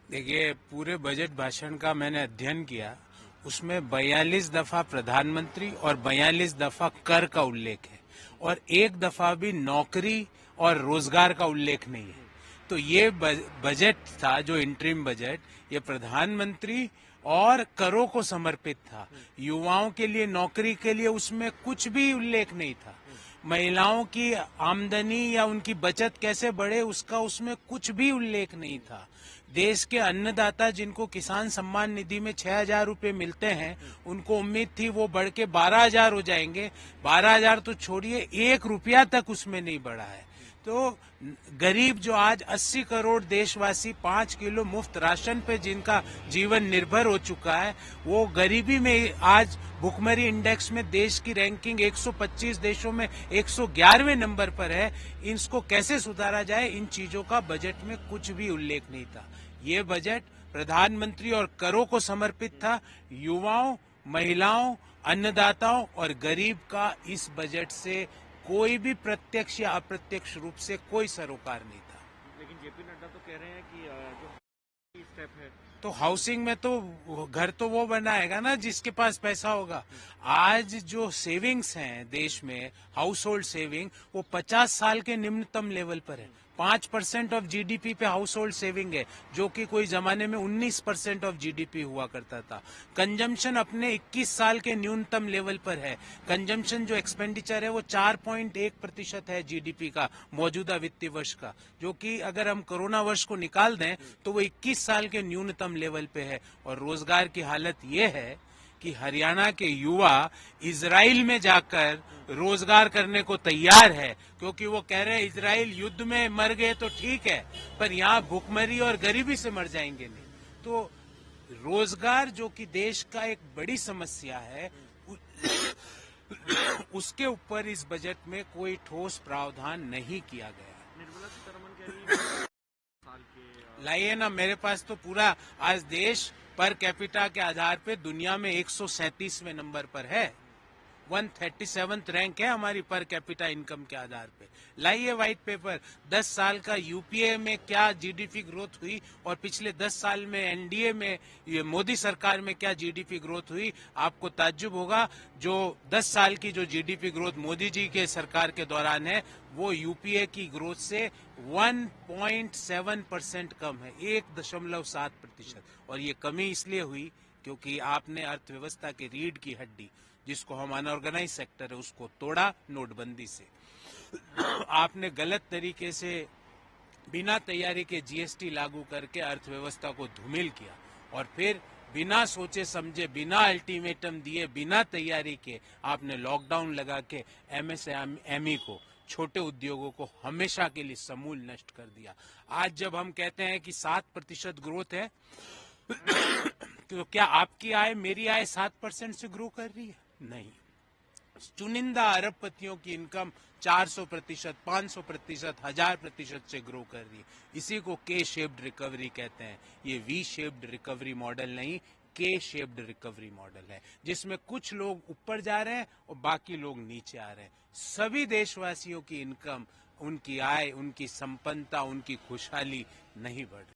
देखिए, पूरे बजट भाषण का मैंने अध्ययन किया। उसमें 42 दफा प्रधानमंत्री और 42 दफा कर का उल्लेख है और एक दफा भी नौकरी और रोजगार का उल्लेख नहीं है। तो ये बजट था, जो इंटरिम बजट, ये प्रधानमंत्री और करों को समर्पित था। युवाओं के लिए, नौकरी के लिए उसमें कुछ भी उल्लेख नहीं था। महिलाओं की आमदनी या उनकी बचत कैसे बढ़े, उसका उसमें कुछ भी उल्लेख नहीं था। देश के अन्नदाता, जिनको किसान सम्मान निधि में 6,000 रुपए मिलते हैं, उनको उम्मीद थी वो बढ़ के 12,000 हो जाएंगे। 12,000 तो छोड़िए, 1 रुपया तक उसमें नहीं बढ़ा है। तो गरीब, जो आज 80 करोड़ देशवासी 5 किलो मुफ्त राशन पे जिनका जीवन निर्भर हो चुका है, वो गरीबी में आज भुखमरी इंडेक्स में देश की रैंकिंग 125 देशों में 111वें नंबर पर है। इसको कैसे सुधारा जाए, इन चीजों का बजट में कुछ भी उल्लेख नहीं था। ये बजट प्रधानमंत्री और करों को समर्पित था। युवाओं, महिलाओं, अन्नदाताओं और गरीब का इस बजट से कोई भी प्रत्यक्ष या अप्रत्यक्ष रूप से कोई सरोकार नहीं था। लेकिन जेपी नड्डा तो कह रहे हैं कि जो स्टेप है, तो हाउसिंग में तो घर तो वो बनाएगा ना जिसके पास पैसा होगा। आज जो सेविंग्स हैं देश में, हाउस होल्ड सेविंग, वो 50 साल के निम्नतम लेवल पर है। 5% ऑफ जीडीपी पे हाउस होल्ड सेविंग है, जो कि कोई जमाने में 19% ऑफ जीडीपी हुआ करता था। कंजम्पशन अपने 21 साल के न्यूनतम लेवल पर है। कंजम्पशन, जो एक्सपेंडिचर है, वो 4.1% है जीडीपी का मौजूदा वित्तीय वर्ष का, जो कि अगर हम कोरोना वर्ष को निकाल दें तो वो 21 साल के न्यूनतम लेवल पे है। और रोजगार की हालत ये है कि हरियाणा के युवा इजराइल में जाकर रोजगार करने को तैयार है, क्योंकि वो कह रहे हैं इजराइल युद्ध में मर गए तो ठीक है, पर यहाँ भूखमरी और गरीबी से मर जाएंगे नहीं। तो रोजगार, जो कि देश का एक बड़ी समस्या है, उसके ऊपर इस बजट में कोई ठोस प्रावधान नहीं किया गया। निर्मला सीतारमण कह रही है साल के लाइए ना, मेरे पास तो पूरा आज देश पर कैपिटा के आधार पे दुनिया में 137वें नंबर पर है। 137th रैंक है हमारी पर कैपिटा इनकम के आधार पे। लाइए व्हाइट पेपर, 10 साल का यूपीए में क्या जीडीपी ग्रोथ हुई और पिछले 10 साल में एनडीए में, ये मोदी सरकार में क्या जीडीपी ग्रोथ हुई। आपको ताज्जुब होगा, जो 10 साल की जो जीडीपी ग्रोथ मोदी जी के सरकार के दौरान है, वो यूपीए की ग्रोथ से 1.7% कम है, 1.7%। और ये कमी इसलिए हुई क्योंकि आपने अर्थव्यवस्था की रीढ़ की हड्डी, जिसको हम अनऑर्गेनाइज सेक्टर है, उसको तोड़ा नोटबंदी से। आपने गलत तरीके से बिना तैयारी के जीएसटी लागू करके अर्थव्यवस्था को धूमिल किया और फिर बिना सोचे समझे, बिना अल्टीमेटम दिए, बिना तैयारी के आपने लॉकडाउन लगा के एमएसएमई को, छोटे उद्योगों को हमेशा के लिए समूल नष्ट कर दिया। आज जब हम कहते हैं कि 7% ग्रोथ है, तो क्या आपकी आय, मेरी आय 7% से ग्रो कर रही है? नहीं। चुनिंदा अरबपतियों की इनकम 400%, 500%, 1000% से ग्रो कर रही है। इसी को के शेप्ड रिकवरी कहते हैं। ये वी शेप्ड रिकवरी मॉडल नहीं, के शेप्ड रिकवरी मॉडल है, जिसमें कुछ लोग ऊपर जा रहे हैं और बाकी लोग नीचे आ रहे हैं। सभी देशवासियों की इनकम, उनकी आय, उनकी संपन्नता, उनकी खुशहाली नहीं बढ़ रही।